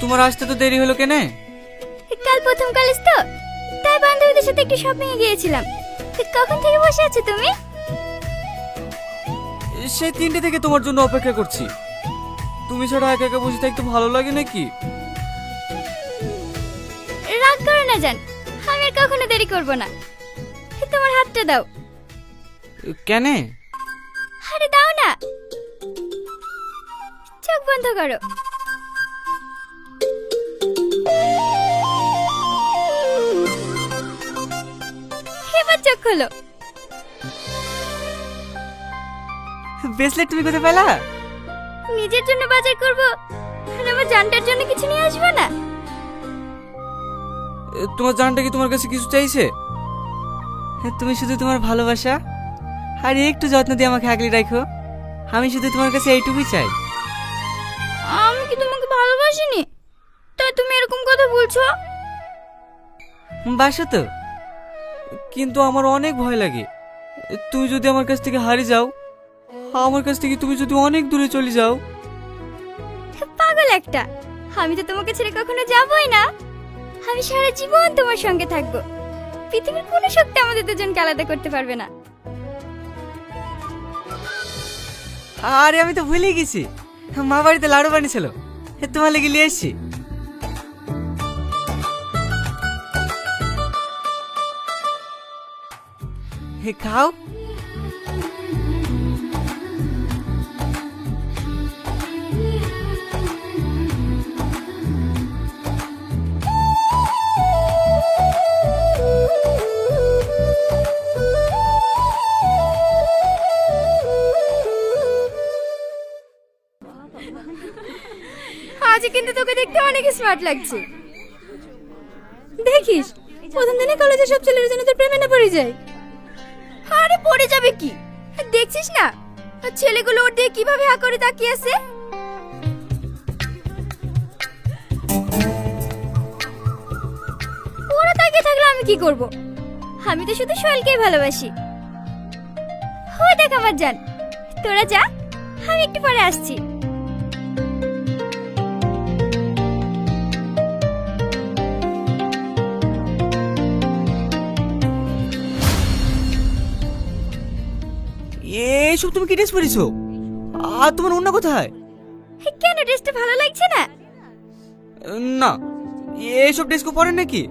তোমার আসতে তো দেরি হলো কেনে? কাল প্রথম কলেজ তো, তাই বান্ধবীদের সাথে একটু শপিং এ গিয়েছিলাম। কখন থেকে বসে আছো তুমি? সেই 3টে থেকে তোমার জন্য অপেক্ষা করছি। তুমি ছাড়া একা একা বসে থাকতে ভালো লাগে নাকি? রাগ করো না জান, আমি আর কখনো দেরি করব না। তোমার হাতটা দাও। কেনে? আরে দাও না। চোখ বন্ধ করো। এবার চোখ খোলো। ব্রেসলেট তুমি কোথায় পেলা? নিজের জন্য বাজার করব, আর আমার জানটার জন্য কিছু নিয়ে আসবো না? তোমার জানটা কি তোমার কাছে কিছু চাইছে? তুমি শুধু তোমার ভালোবাসা আর একটু যত্ন দিয়ে আমাকে আগলে রাখো। আমি শুধু তোমার কাছে এইটুকুই চাই। আমি কি তোমাকে ভালোবাসিনি, তাই তুমি এরকম কথা বলছো? বাসো তো, কিন্তু আমার অনেক ভয় লাগে। তুমি যদি আমার কাছ থেকে হারিয়ে যাও, আমার কাছ থেকে তুমি যদি অনেক দূরে চলে যাও। পাগল একটা, আমি তো তোমাকে ছেড়ে কখনো যাবই না। আমি সারা জীবন তোমার সঙ্গে থাকবো। পৃথিবীর কোনো শক্তি আমাদের দুজনকে আলাদা করতে পারবে না। আরে আমি তো ভুলে গেছি, মা বাড়িতে লাড়ু বানিয়েছিল, তোমার লেগে নিয়ে এসছি। খাও। আজ কিন্তু তোকে দেখতে অনেক স্মার্ট লাগছে। দেখিস, প্রথম দিনে কলেজে সব ছেলের জন্য তোর প্রেমে না পড়ে যায়। আরে পড়ে যাবে কি, দেখছিস না ছেলেগুলো ওর দিয়ে কিভাবে হা করে তাকিয়ে আছে। ওরা তাকিয়ে থাকলে আমি কি করব? আমি তো শুধু সোহেলকেই ভালোবাসি। ওই দেখ আমার জান, তোরা যা, আমি একটু পরে আসছি। এইসব তুমি কি ড্রেস পরেছো? আর তোমার অন্য কোথায়? কেন ড্রেসটা ভালো লাগছে না? না, এইসব ড্রেস কেউ পরে নাকি?